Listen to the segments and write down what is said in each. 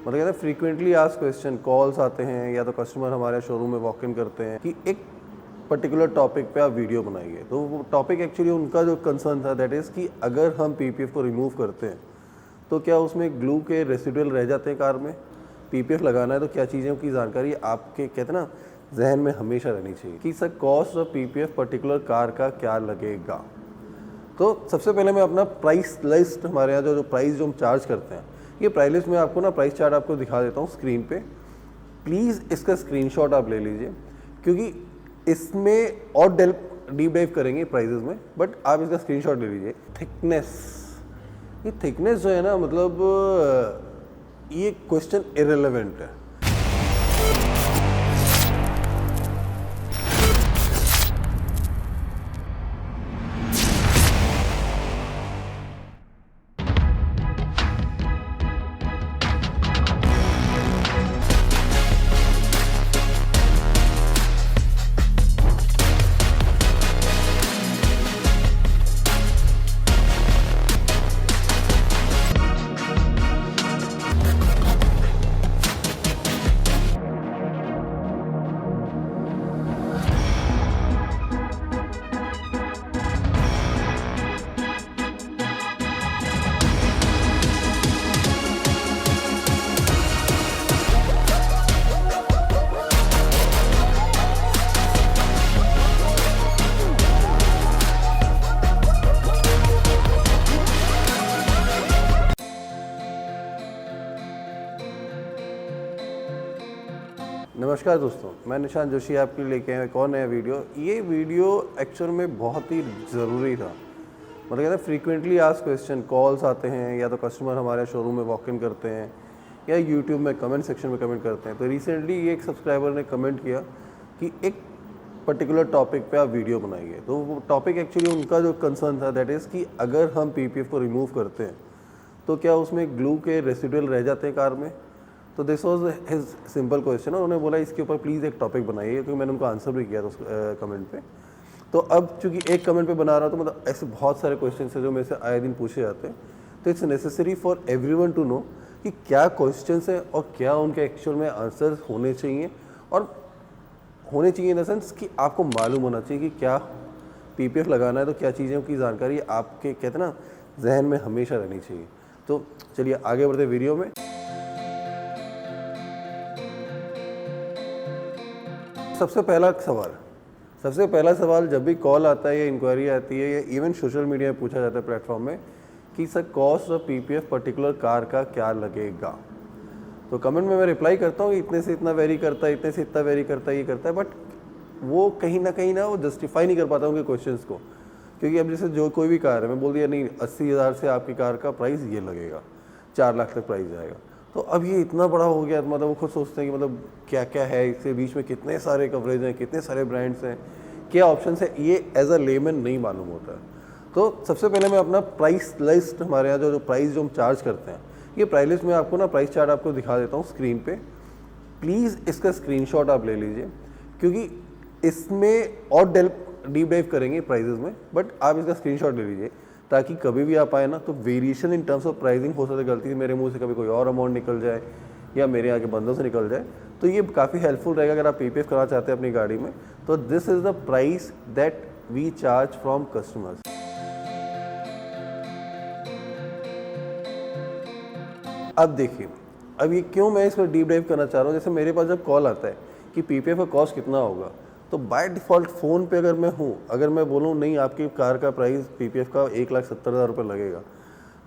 मतलब कहते हैं फ्रीक्वेंटली आस्क्ड क्वेश्चन कॉल्स आते हैं या तो कस्टमर हमारे शोरूम में वॉक इन करते हैं कि एक पर्टिकुलर टॉपिक पे आप वीडियो बनाइए। तो वो टॉपिक एक्चुअली उनका जो कंसर्न था दैट इज़ कि अगर हम पीपीएफ को रिमूव करते हैं तो क्या उसमें ग्लू के रेसिडुअल रह जाते हैं कार में। पीपीएफ लगाना है तो क्या चीज़ों की जानकारी आपके कहते हैं ना जहन में हमेशा रहनी चाहिए कि sir cost of PPF particular car का क्या लगेगा। तो सबसे पहले मैं अपना प्राइस लिस्ट, हमारे यहाँ जो प्राइस जो हम चार्ज करते हैं, ये प्राइस लिस्ट में आपको ना प्राइस चार्ट आपको दिखा देता हूँ स्क्रीन पे। प्लीज़ इसका स्क्रीनशॉट आप ले लीजिए, क्योंकि इसमें और डीप डाइव करेंगे प्राइजेस में, बट आप इसका स्क्रीनशॉट ले लीजिए। थिकनेस, ये थिकनेस जो है ना, मतलब ये क्वेश्चन इररिलेवेंट है। नमस्कार दोस्तों, मैं निशांत जोशी आपके लिए लेके आया एक और नया वीडियो। ये वीडियो एक्चुअल में बहुत ही ज़रूरी था। मतलब कहते हैं फ्रीक्वेंटली आस्क्ड क्वेश्चन कॉल्स आते हैं या तो कस्टमर हमारे शोरूम में वॉक इन करते हैं या यूट्यूब में कमेंट सेक्शन में कमेंट करते हैं। तो रिसेंटली एक सब्सक्राइबर ने कमेंट किया कि एक पर्टिकुलर टॉपिक पे आप वीडियो बनाइए। तो वो टॉपिक एक्चुअली उनका जो कंसर्न था दैट इज़ कि अगर हम पीपीएफ को रिमूव करते हैं तो क्या उसमें ग्लू के रेसिडुअल रह जाते हैं कार में। तो this was his simple question. उन्होंने बोला इसके ऊपर प्लीज़ एक टॉपिक बनाइए, क्योंकि मैंने उनको आंसर भी किया था उस कमेंट पे। तो अब चूंकि एक कमेंट पे बना रहा हूँ, तो मतलब ऐसे बहुत सारे क्वेश्चन हैं जो मेरे से आए दिन पूछे जाते हैं। तो it's necessary for everyone to know कि क्या क्वेश्चन हैं और क्या उनके एक्चुअल में आंसर होने चाहिए, और होने चाहिए इन द सेंस कि आपको मालूम होना चाहिए कि क्या पीपीएफ लगाना है तो क्या चीज़ों की जानकारी आपके कहते हैं ना जहन में हमेशा रहनी चाहिए। तो चलिए आगे बढ़ते वीडियो में। सबसे पहला सवाल जब भी कॉल आता है या इंक्वायरी आती है या इवन सोशल मीडिया में पूछा जाता है प्लेटफॉर्म में कि sir cost of PPF particular car का क्या लगेगा। तो कमेंट में मैं रिप्लाई करता हूँ इतने से इतना वेरी करता है, इतने से इतना वेरी करता है, ये करता है, बट वो कहीं ना वो जस्टिफाई नहीं कर पाता उनके क्वेश्चंस को। क्योंकि अब जैसे जो कोई भी कार है, मैं बोल दिया नहीं 80,000 से आपकी कार का प्राइस ये लगेगा, 4 लाख तक प्राइस जाएगा। तो अब ये इतना बड़ा हो गया, मतलब वो खुद सोचते हैं कि मतलब क्या क्या है इसके बीच में, कितने सारे कवरेज हैं, कितने सारे ब्रांड्स हैं, क्या ऑप्शंस है, ये एज अ लेमन नहीं मालूम होता है। तो सबसे पहले मैं अपना प्राइस लिस्ट, हमारे यहाँ जो प्राइस जो हम चार्ज करते हैं, ये प्राइस लिस्ट में आपको ना प्राइस चार्ट आपको दिखा देता हूँ स्क्रीन पे। प्लीज़ इसका स्क्रीनशॉट आप ले लीजिए, क्योंकि इसमें और डीप डाइव करेंगे प्राइजेस में, बट आप इसका स्क्रीनशॉट ले लीजिए ताकि कभी भी आप आए ना तो variation in terms of pricing हो सकता है गलती से मेरे मुंह से कभी कोई और अमाउंट निकल जाए या मेरे आगे बंदों से निकल जाए। तो ये काफ़ी हेल्पफुल रहेगा अगर आप पीपीएफ कराना चाहते हैं अपनी गाड़ी में। तो this is the price that we charge from customers. अब देखिए, अब ये क्यों मैं इस पर डीप डाइव करना चाह रहा हूँ। जैसे मेरे पास जब कॉल आता है कि पीपीएफ का कॉस्ट कितना होगा, तो बाय डिफ़ॉल्ट फ़ोन पे अगर मैं हूँ, अगर मैं बोलूँ नहीं आपकी कार का प्राइस पीपीएफ का 1,70,000 रुपये लगेगा,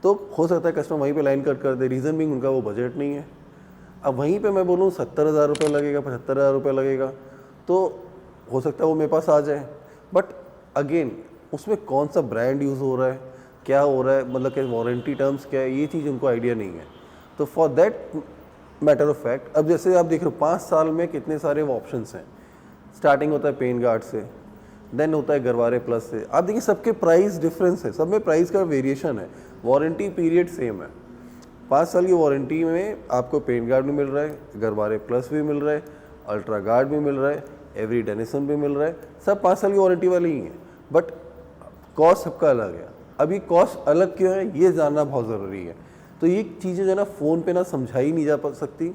तो हो सकता है कस्टमर वहीं पे लाइन कट कर दे। रीज़न भी उनका वो बजट नहीं है। अब वहीं पे मैं बोलूँ 70,000 रुपये लगेगा, 75,000 रुपये लगेगा, तो हो सकता है वो मेरे पास आ जाए। बट अगेन उसमें कौन सा ब्रांड यूज़ हो रहा है, क्या हो रहा है, मतलब क्या वारंटी टर्म्स क्या है, ये चीज़ उनको आइडिया नहीं है। तो for that matter of fact, अब जैसे आप देख रहे हो 5 साल में कितने सारे ऑप्शन हैं। स्टार्टिंग होता है पेन गार्ड से, देन होता है गरवारे प्लस से। आप देखिए सबके प्राइस डिफरेंस है, सब में प्राइस का वेरिएशन है, वारंटी पीरियड सेम है। 5 साल की वारंटी में आपको पेन गार्ड भी मिल रहा है, गरवारे प्लस भी मिल रहा है, अल्ट्रा गार्ड भी मिल रहा है, एवरी डेनिसन भी मिल रहा है, सब 5 साल की वारंटी वाले ही हैं। बट कॉस्ट सबका अलग है। अभी कॉस्ट अलग क्यों है ये जानना बहुत ज़रूरी है। तो ये चीज़ें जो है ना फ़ोन पे ना समझाई नहीं जा सकती,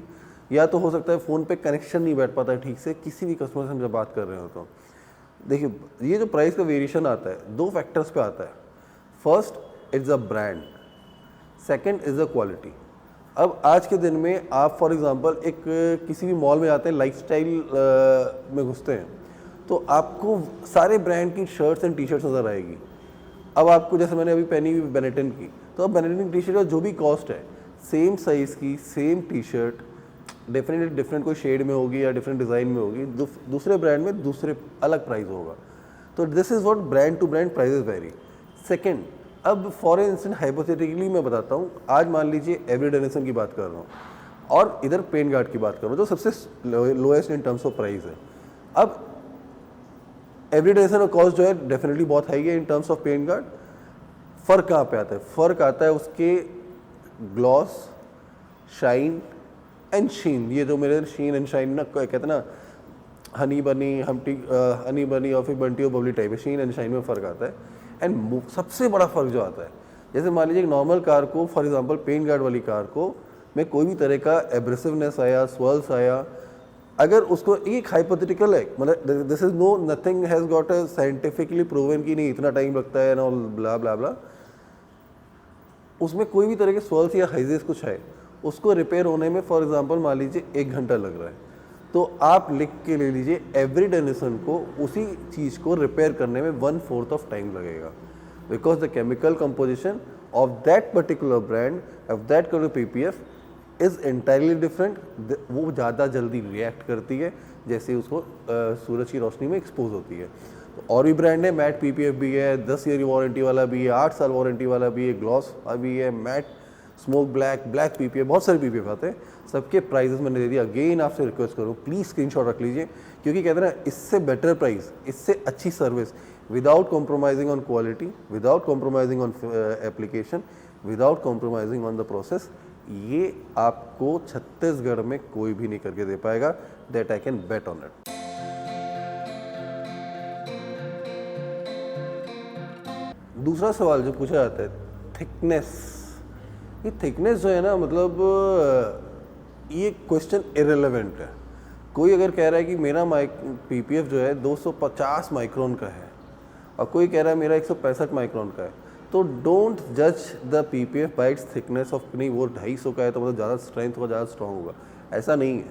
या तो हो सकता है फ़ोन पे कनेक्शन नहीं बैठ पाता है ठीक से किसी भी कस्टमर से हम जब बात कर रहे हो। तो देखिए ये जो प्राइस का वेरिएशन आता है 2 फैक्टर्स पे आता है। First is a brand, second is a quality. अब आज के दिन में आप फॉर एग्जांपल एक किसी भी मॉल में जाते हैं, लाइफस्टाइल में घुसते हैं, तो आपको सारे ब्रांड की शर्ट्स एंड टी शर्ट्स नज़र आएगी। अब आपको जैसे मैंने अभी पहनी हुई बेनेटन की, तो अब बेनेटन टी शर्ट का जो भी कॉस्ट है, सेम साइज़ की same T shirt definitely different कोई शेड में होगी या डिफरेंट डिज़ाइन में होगी, दूसरे ब्रांड में दूसरे अलग प्राइस होगा। तो this is what brand to brand prices vary. Second, अब फॉर इंस्टेंस हाइपोथेटिकली मैं बताता हूँ, आज मान लीजिए एवरी डेनिसन की बात कर रहा हूँ और इधर पेन गार्ड की बात कर रहा हूँ, जो सबसे lowest in terms of price है। अब एवरी डेनिसन का कॉस्ट जो है डेफिनेटली बहुत हाई है in terms of paint guard. फ़र्क कहाँ पे आता है? फ़र्क आता है उसके ग्लॉस, शाइन एंड शीन। ये जो मेरे शीन एंड शाइन ना कहते हैं ना, हनी बनी और फिर बंटी और बबली टाइप है, शीन एंड शाइन में फ़र्क आता है। एंड सबसे बड़ा फ़र्क जो आता है, जैसे मान लीजिए एक नॉर्मल कार को फॉर एग्जांपल पेन गार्ड वाली कार को में कोई भी तरह का एब्रेसिवनेस आया, स्वर्ल्स आया, अगर उसको एक हाइपोथेटिकल है, मतलब this is no nothing has got a scientifically proven कि नहीं इतना टाइम लगता है ना ब्ला ब्ला ब्ला, उसमें कोई भी तरह के स्वर्ल्स या हाइजेस कुछ है, उसको रिपेयर होने में फॉर एग्जांपल मान लीजिए 1 घंटा लग रहा है, तो आप लिख के ले लीजिए एवरी डेनिसन को उसी चीज़ को रिपेयर करने में 1/4 ऑफ टाइम लगेगा, because the chemical composition of that particular brand of that colour PPF is entirely different. वो ज़्यादा जल्दी रिएक्ट करती है जैसे उसको सूरज की रोशनी में एक्सपोज होती है। तो और भी ब्रांड है, मैट पीपीएफ भी है, 10 ईयर की वारंटी वाला भी है, 8 साल वारंटी वाला भी है, ग्लॉस भी है, मैट स्मोक ब्लैक पीपीएफ, बहुत सारे पीपीएफ आते हैं। सबके प्राइजेस मैंने दे दिया। अगेन आपसे रिक्वेस्ट करूँ प्लीज़ स्क्रीनशॉट रख लीजिए, क्योंकि कहते हैं ना इससे बेटर प्राइस, इससे अच्छी service without compromising on quality, without compromising on application, without compromising on the process, ये आपको छत्तीसगढ़ में कोई भी नहीं करके दे पाएगा। That I can bet on it. दूसरा सवाल जो पूछा जाता है, थिकनेस। ये थिकनेस जो है ना, मतलब ये क्वेश्चन इरेलेवेंट है। कोई अगर कह रहा है कि मेरा पीपीएफ जो है 250 माइक्रोन का है और कोई कह रहा है मेरा 165 माइक्रोन का है, तो डोंट जज the PPF bye it's thickness of, नहीं वो 250 का है तो मतलब ज़्यादा स्ट्रेंथ होगा, ज़्यादा स्ट्रॉन्ग होगा, ऐसा नहीं है।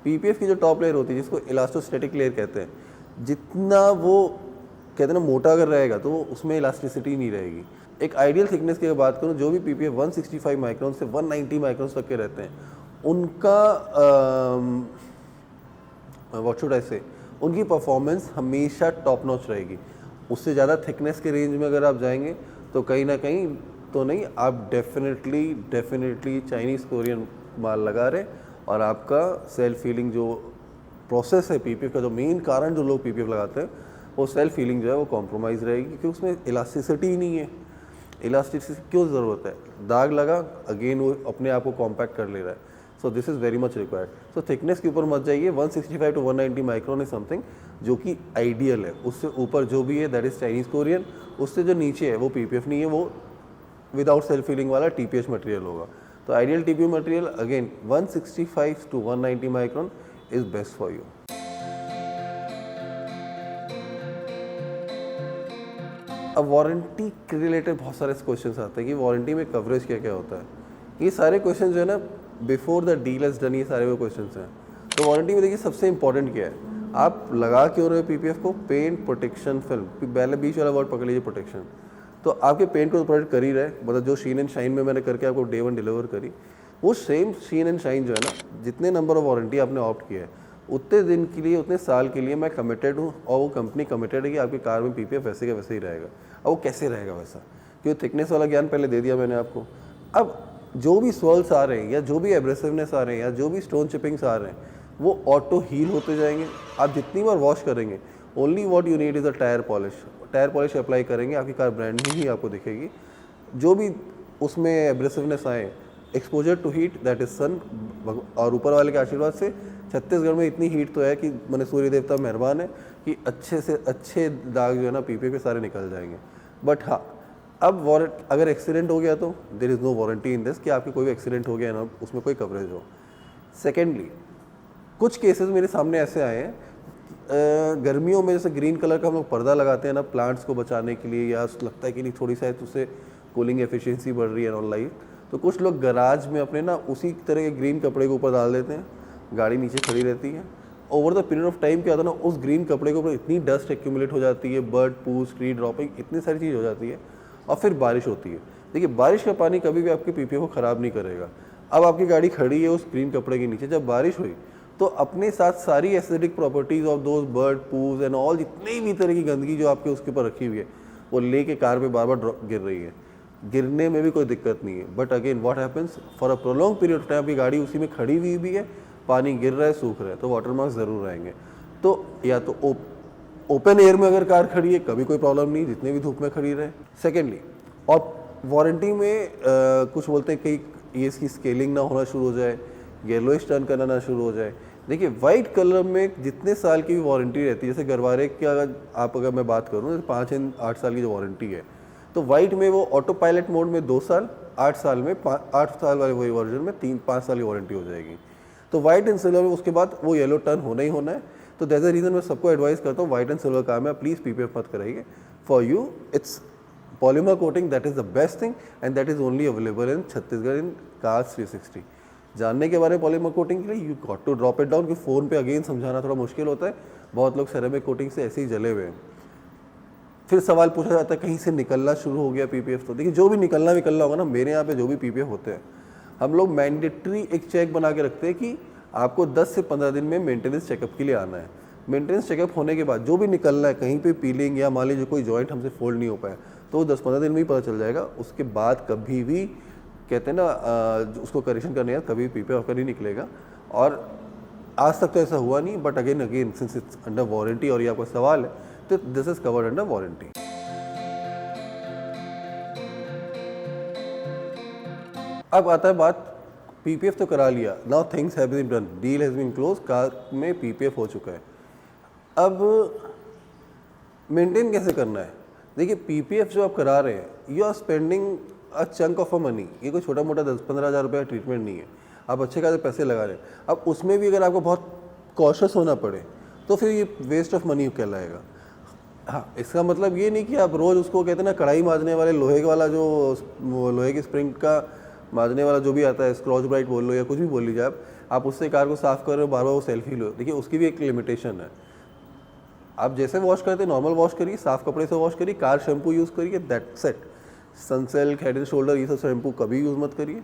पीपीएफ की जो टॉप लेयर होती है जिसको इलास्टोस्टैटिक लेयर कहते हैं, जितना वो कहते हैं ना मोटा अगर रहेगा तो उसमें इलास्टिसिटी नहीं रहेगी। एक आइडियल थिकनेस की अगर बात करूँ, जो भी पीपीएफ 165 माइक्रोन से 190 माइक्रोन तक के रहते हैं, उनका व्हाट शुड आई से, उनकी परफॉर्मेंस हमेशा टॉप नॉच रहेगी। उससे ज़्यादा थिकनेस के रेंज में अगर आप जाएंगे तो कहीं ना कहीं तो नहीं, आप डेफिनेटली चाइनीज़ कोरियन माल लगा रहे, और आपका सेल्फ हीलिंग जो प्रोसेस है पीपीएफ का, जो मेन कारण जो लोग पीपीएफ लगाते हैं, वो सेल्फ हीलिंग जो है वो कॉम्प्रोमाइज़ रहेगी, क्योंकि उसमें इलास्टिसिटी ही नहीं है। इलास्टिसिटी क्यों ज़रूरत है? दाग लगा, अगेन वो अपने आप को कॉम्पैक्ट कर ले रहा है। So this is very much required. So thickness के ऊपर मत जाइए। 165 to 190 माइक्रोन इज समथिंग जो कि आइडियल है। उससे ऊपर जो भी है दैट इज़ चाइनीज़ कोरियन, उससे जो नीचे है वो पीपीएफ नहीं है, वो विदाउट सेल्फ हीलिंग वाला टीपीएच मटेरियल होगा। तो ideal TPF material again 165 to 190 micron is best for you. अब वारंटी के रिलेटेड बहुत सारे क्वेश्चंस आते हैं कि वारंटी में कवरेज क्या क्या होता है। ये सारे क्वेश्चन जो है ना before the deal is done, ये सारे वो क्वेश्चंस हैं। तो वारंटी में देखिए सबसे इंपॉर्टेंट क्या है, आप लगा क्यों रहे हो पीपीएफ को? पेंट प्रोटेक्शन फिल्म, पहले बीच वाला वर्ड पकड़ लीजिए, प्रोटेक्शन। तो आपके पेंट को प्रोटेक्ट कर ही रहे, मतलब जो शीन एंड शाइन में मैंने करके आपको डे 1 डिलीवर करी, वो सेम शीन एंड शाइन जो है ना, जितने नंबर ऑफ वारंटी आपने ऑप्ट किया है उतने दिन के लिए, उतने साल के लिए मैं कमिटेड हूँ, और वो कंपनी कमिटेड है कि आपकी कार में पीपीएफ वैसे का वैसे ही रहेगा। अब वो कैसे रहेगा वैसा, क्योंकि थिकनेस वाला ज्ञान पहले दे दिया मैंने आपको। अब जो भी स्वर्ल्स आ रहे हैं, या जो भी एब्रेसिवनेस आ रहे हैं, या जो भी स्टोन चिपिंग्स आ रहे हैं, वो ऑटो हील होते जाएंगे। आप जितनी बार वॉश करेंगे, only what you need is a tyre polish. Tyre polish apply करेंगे, आपकी कार ब्रांड न्यू ही आपको दिखेगी। जो भी उसमें एब्रेसिवनेस आए, exposure to heat that is sun, और ऊपर वाले के आशीर्वाद से छत्तीसगढ़ में इतनी हीट तो है कि मैंने सूर्य देवता मेहरबान है कि अच्छे से अच्छे दाग जो है ना पीपीएफ के सारे निकल जाएंगे। बट हाँ, अब वारंट अगर एक्सीडेंट हो गया तो there is no warranty in this कि आपके कोई भी एक्सीडेंट हो गया ना उसमें कोई कवरेज हो। सेकेंडली, कुछ केसेस मेरे सामने ऐसे आए हैं, गर्मियों में जैसे ग्रीन कलर का हम लोग पर्दा लगाते हैं ना प्लांट्स को बचाने के लिए, या लगता है कि नहीं थोड़ी सा उससे कूलिंग एफिशिएंसी बढ़ रही है ऑन लाइफ, तो कुछ लोग गराज में अपने ना उसी तरह के ग्रीन कपड़े के ऊपर डाल देते हैं, गाड़ी नीचे खड़ी रहती है। Over the period of time क्या होता है ना, उस ग्रीन कपड़े के ऊपर इतनी डस्ट एक्यूमुलेट हो जाती है, बर्ड पू स्क्री ड्रॉपिंग इतनी सारी चीज़ हो जाती है, और फिर बारिश होती है। देखिए बारिश का पानी कभी भी आपके पीपीएफ को ख़राब नहीं करेगा। अब आपकी गाड़ी खड़ी है उस ग्रीन कपड़े के नीचे, जब बारिश हुई तो अपने साथ सारी acidic properties of those bird पूज एंड ऑल जितनी भी तरह की गंदगी जो आपके उसके ऊपर रखी हुई है वो लेके कार पे बार बार गिर रही है। गिरने में भी कोई दिक्कत नहीं है, but again what happens for a prolong period of time आपकी गाड़ी उसी में खड़ी हुई भी है, पानी गिर रहा है, सूख रहा है, तो वाटर मार्क्स ज़रूर रहेंगे। तो या तो ओपन एयर में अगर कार खड़ी है कभी कोई प्रॉब्लम नहीं, जितने भी धूप में खड़ी रहे। सेकेंडली, और वारंटी में कुछ बोलते हैं कहीं ये इसकी स्केलिंग ना होना शुरू हो जाए, येलोइश टर्न करना ना शुरू हो जाए। देखिए वाइट कलर में जितने साल की भी वारंटी रहती है, जैसे गरवारे की अगर मैं बात करूँ 5 या 8 साल की जो वारंटी है, तो वाइट में वो ऑटो पायलट मोड में 2 साल, 8 साल में 8 साल वाले वही वर्जन में 3-5 साल की वारंटी हो जाएगी। तो वाइट एंड सिल्वर में उसके बाद वो येलो टर्न होना ही होना है। तो दैट्स द रीज़न मैं सबको एडवाइस करता हूँ वाइट एंड सिल्वर कार में प्लीज़ पीपीएफ मत कराइए। For you it's polymer coating, that is the best thing and that is only available in Chhattisgarh in cars 360। जानने के बारे में पॉलीमर कोटिंग के लिए you got to drop it down, कि फ़ोन पे अगेन समझाना थोड़ा मुश्किल होता है। बहुत लोग सेरेमिक कोटिंग से ऐसे ही जले हुए हैं। फिर सवाल पूछा जाता है कहीं से निकलना शुरू हो गया पीपीएफ। तो देखिए जो भी निकलना होगा ना, मेरे यहाँ पे जो भी पीपीएफ होते हैं हम लोग मैंडेटरी एक चेक बना के रखते हैं कि आपको 10 से 15 दिन में मेंटेनेंस चेकअप के लिए आना है। मेंटेनेंस चेकअप होने के बाद जो भी निकलना है, कहीं पे पीलिंग या मान लीजिए कोई जॉइंट हमसे फोल्ड नहीं हो पाया, तो वो 10-15 दिन में ही पता चल जाएगा। उसके बाद कभी भी कहते हैं ना उसको करेक्शन करने का कभी पीपीएफ आपका नहीं निकलेगा। और आज तक तो ऐसा हुआ नहीं, but again since it's under warranty और ये आपका सवाल है, तो this is covered under warranty. अब आता है बात, पीपीएफ तो करा लिया, now things have been done, deal has been close, car में पीपीएफ हो चुका है। अब मेंटेन कैसे करना है? देखिए पीपीएफ जो आप करा रहे हैं, you are spending a chunk of a money. ये कोई छोटा मोटा 10-15 हज़ार रुपये का ट्रीटमेंट नहीं है, आप अच्छे खासे पैसे लगा रहे हैं। अब उसमें भी अगर आपको बहुत कॉशियस होना पड़े तो फिर ये वेस्ट ऑफ मनी कहलाएगा। हाँ, इसका मतलब ये नहीं कि आप रोज़ उसको कहते हैं ना कढ़ाई मारने वाले लोहे वाला जो लोहे की स्प्रिंग का मारने वाला जो भी आता है, स्क्रॉच ब्राइट बोल लो या कुछ भी बोल लीजिए आप उससे कार को साफ़ कर रहे हो, बार बार वो सेल्फी लो। देखिए उसकी भी एक लिमिटेशन है। आप जैसे वॉश करते हैं नॉर्मल वॉश करिए, साफ़ कपड़े से वॉश करिए, कार शैम्पू यूज़ करिए, that's it. Sunsilk, head and shoulder ये सब शैम्पू कभी यूज़ मत करिए।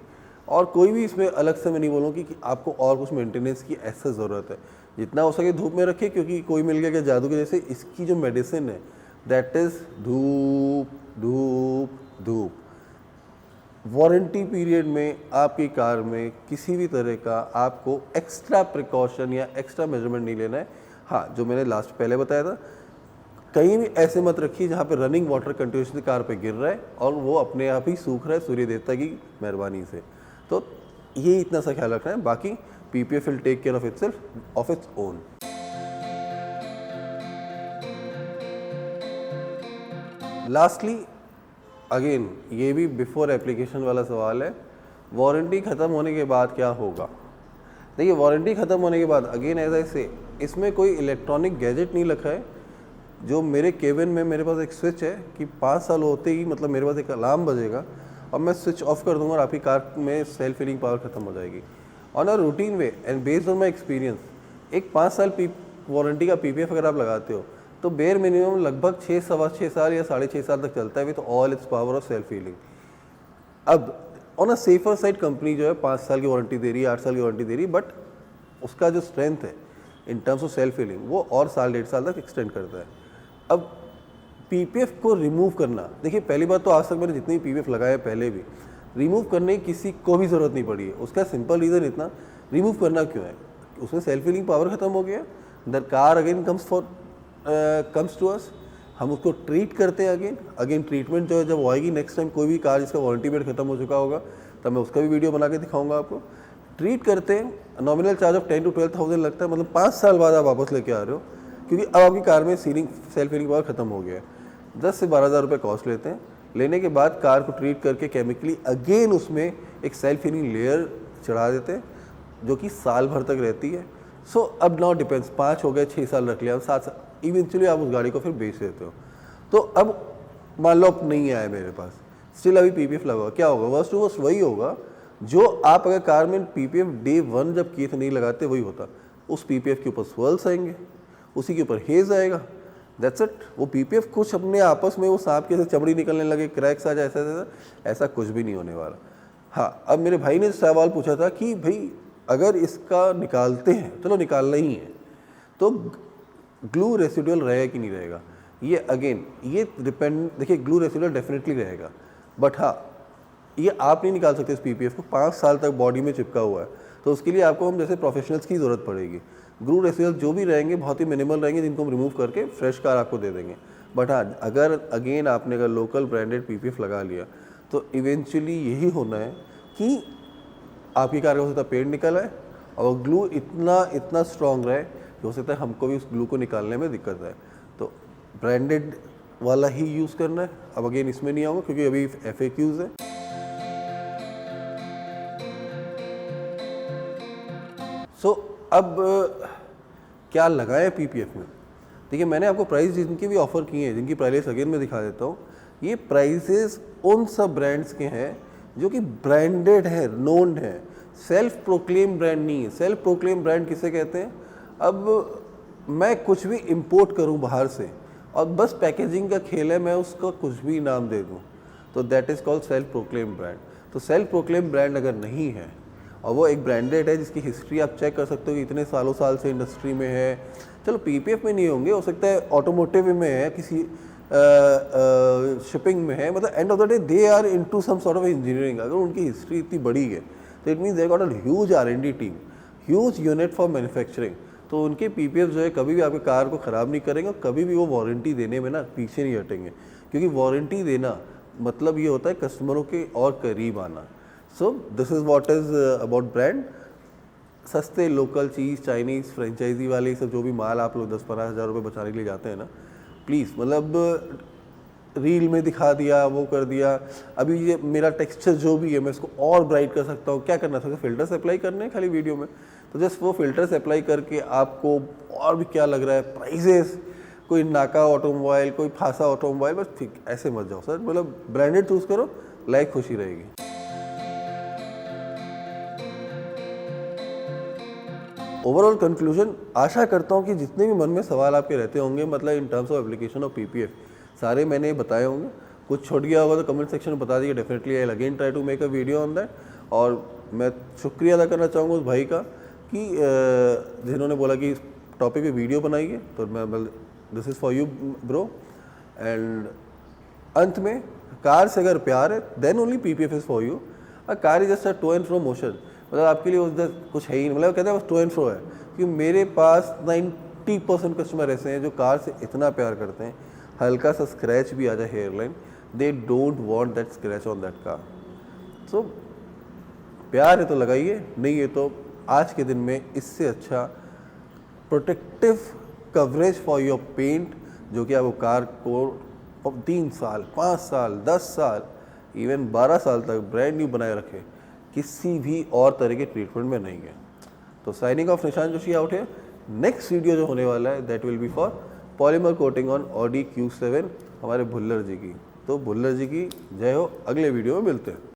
और कोई भी इसमें अलग से मैं नहीं बोलूँगी कि आपको और कुछ मेंटेनेंस की ऐसा ज़रूरत है। जितना हो सके धूप में रखिए, क्योंकि कोई मिल गया क्या जादू के जैसे, इसकी जो मेडिसिन है दैट इज़ धूप धूप धूप। वारंटी पीरियड में आपकी कार में किसी भी तरह का आपको एक्स्ट्रा प्रिकॉशन या एक्स्ट्रा मेजरमेंट नहीं लेना है। हाँ, जो मैंने लास्ट पहले बताया था, कहीं भी ऐसे मत रखिए जहाँ पे रनिंग वाटर कंटिन्यूसली कार पे गिर रहा है और वो अपने आप ही सूख रहा है सूर्य देवता की मेहरबानी से। तो ये इतना सा ख्याल रखना है, बाकी PPF will take care of itself of its own. Lastly again ये भी बिफोर एप्लीकेशन वाला सवाल है, वारंटी ख़त्म होने के बाद क्या होगा? देखिए वारंटी ख़त्म होने के बाद अगेन एज आई से, इसमें कोई इलेक्ट्रॉनिक गैजेट नहीं रखा है। जो मेरे केबिन में मेरे पास एक स्विच है कि 5 साल होते ही मतलब मेरे पास एक अलार्म बजेगा और मैं स्विच ऑफ कर दूंगा और आपकी कार में सेल्फ हीलिंग पावर ख़त्म हो जाएगी on a routine way and based on my experience. एक 5 साल वारंटी का पीपीएफ अगर आप लगाते हो तो बेयर मिनिमम लगभग 6-6.25 साल या 6.5 साल तक चलता है with all its power of self healing. अब on a safer side company जो है 5 साल की वारंटी दे रही है, 8 साल की वारंटी दे रही है, बट उसका जो स्ट्रेंथ है in terms of self healing वो और 1-1.5 साल तक एक्सटेंड करता है। अब पीपीएफ को रिमूव करना, देखिए पहली बात तो आज तक मैंने जितने भी पीपीएफ लगाए पहले भी रिमूव करने की किसी को भी ज़रूरत नहीं पड़ी है। उसका सिंपल रीज़न इतना, रिमूव करना क्यों है? उसमें सेल्फ हीलिंग पावर ख़त्म हो गया, the car again comes to us, हम उसको ट्रीट करते हैं अगेन ट्रीटमेंट जो है जब आएगी नेक्स्ट टाइम कोई भी कार जिसका वारंटी पीरियड खत्म हो चुका होगा तब मैं उसका भी वीडियो बना के दिखाऊंगा आपको। ट्रीट करते हैं, नॉमिनल चार्ज ऑफ 10 to 12,000 लगता है, मतलब 5 साल बाद आप वापस लेके आ रहे हो क्योंकि अब आपकी कार में सेल्फ हीलिंग पावर खत्म हो गया है। 10 से 12 हज़ार रुपये कॉस्ट लेते हैं, लेने के बाद कार को ट्रीट करके केमिकली अगेन उसमें एक सेल्फ हीलिंग लेयर चढ़ा देते हैं जो कि साल भर तक रहती है। सो अब नाउ डिपेंड्स, 5 हो गए, 6 साल रख लिया, 7 साल, इवेंचुअली आप उस गाड़ी को फिर बेच देते हो। तो अब मान लो अब नहीं आया मेरे पास, स्टिल अभी पीपीएफ लगा हुआ, क्या होगा? वर्स्ट टू वर्स्ट वही होगा जो आप अगर कार में पीपीएफ डे 1 जब किए थे नहीं लगाते, वही होता। उस पीपीएफ के ऊपर स्वर्ल्स आएंगे, उसी के ऊपर हेज आएगा, दैट्स इट। वो पीपीएफ कुछ अपने आपस में वो सांप के से चमड़ी निकलने लगे, क्रैक्स आ जाए, ऐसा कुछ भी नहीं होने वाला। हाँ, अब मेरे भाई ने सवाल पूछा था कि भाई अगर इसका निकालते हैं, चलो निकालना ही है, तो ग्लू रेसिडुअल रहेगा कि नहीं रहेगा? ये अगेन ये डिपेंड, देखिए ग्लू रेसिडुअल डेफिनेटली रहेगा, बट हाँ ये आप नहीं निकाल सकते इस पीपीएफ को, 5 साल तक बॉडी में चिपका हुआ है, तो उसके लिए आपको हम जैसे प्रोफेशनल्स की ज़रूरत पड़ेगी। ग्लू रेसिडुअल जो भी रहेंगे बहुत ही मिनिमल रहेंगे, जिनको हम रिमूव करके फ्रेश कार आपको दे देंगे। बट हाँ, अगर अगेन आपने अगर लोकल ब्रांडेड पीपीएफ लगा लिया तो इवेंचुअली यही होना है कि आपकी कार का हो सकता है पेंट निकल आए और ग्लू इतना स्ट्रॉन्ग रहे कि हो सकता है हमको भी उस ग्लू को निकालने में दिक्कत आए। तो ब्रांडेड वाला ही यूज़ करना है। अब अगेन इसमें नहीं आऊँगा क्योंकि अभी FAQs है। सो अब क्या लगाएं पीपीएफ में? देखिए मैंने आपको प्राइस जिनकी भी ऑफ़र किए हैं, जिनकी प्राइस अगेन मैं दिखा देता हूँ। ये प्राइसेस उन सब ब्रांड्स के हैं जो कि ब्रांडेड है, नोन्ड है, सेल्फ प्रोक्लेम ब्रांड नहीं है। सेल्फ प्रोक्लेम ब्रांड किसे कहते हैं? अब मैं कुछ भी इंपोर्ट करूं बाहर से और बस पैकेजिंग का खेल है, मैं उसका कुछ भी नाम दे दूं, तो that is called self proclaim brand. तो सेल्फ प्रोक्लेम ब्रांड अगर नहीं है और वो एक ब्रांडेड है जिसकी हिस्ट्री आप चेक कर सकते हो कि इतने साल से इंडस्ट्री में है, चलो पीपीएफ में नहीं होंगे, हो सकता है ऑटोमोटिव में है, किसी शिपिंग में है, मतलब end of the day they are into some sort of engineering. अगर उनकी हिस्ट्री इतनी बड़ी है तो it means they got a huge R&D team, huge unit for manufacturing. तो उनके पीपीएफ जो है कभी भी आपके कार को ख़राब नहीं करेंगे और कभी भी वो वारंटी देने में ना पीछे नहीं हटेंगे, क्योंकि वारंटी देना मतलब ये होता है कस्टमरों के और करीब आना। So this is what is about brand. सस्ते लोकल चीज़, चाइनीज़, फ्रेंचाइजी वाले सब जो भी माल आप लोग 10-15 हज़ार रुपये बचाने के लिए जाते हैं ना, प्लीज़, मतलब रील में दिखा दिया, वो कर दिया। अभी ये मेरा टेक्सचर जो भी है मैं इसको और ब्राइट कर सकता हूँ, क्या करना था? फिल्टर्स अप्लाई करने हैं खाली वीडियो में, तो जस्ट वो फिल्टर्स अप्लाई करके आपको और भी क्या लग रहा है, प्राइजेस, कोई नाका ऑटोमोबाइल, कोई फासा ऑटोमोबाइल, बस ठीक ऐसे मत जाओ सर, मतलब ब्रांडेड चूज़ करो, लाइफ खुशी रहेगी। ओवरऑल कंक्लूजन, आशा करता हूँ कि जितने भी मन में सवाल आपके रहते होंगे, मतलब इन terms of application of PPF, सारे मैंने बताए होंगे। कुछ छूट गया होगा तो कमेंट सेक्शन में बता दीजिए, definitely I will again try to make a video on that. और मैं शुक्रिया अदा करना चाहूँगा उस भाई का कि जिन्होंने बोला कि इस टॉपिक पे वीडियो बनाइए, तो मैं this is for you bro. And अंत में, कार से अगर प्यार है then only PPF is for you. A car is just a to and fro motion, मतलब आपके लिए उधर कुछ है ही नहीं, मतलब कहते हैं बस टू एंड फ्रो है। क्योंकि मेरे पास 90% कस्टमर ऐसे हैं जो कार से इतना प्यार करते हैं, हल्का सा स्क्रैच भी आ जाए hair line, they don't want that scratch on that car. So प्यार है तो लगाइए, नहीं है तो आज के दिन में इससे अच्छा protective coverage for your paint, जो कि आपको कार को 3 साल, 5 साल, 10 साल, इवन 12 साल तक ब्रांड न्यू बनाए रखे, किसी भी और तरह के ट्रीटमेंट में नहीं है। तो साइनिंग ऑफ निशान जोशी आउट है। नेक्स्ट वीडियो जो होने वाला है that will be for polymer coating on Audi Q7 हमारे भुल्लर जी की। तो भुल्लर जी की जय हो, अगले वीडियो में मिलते हैं।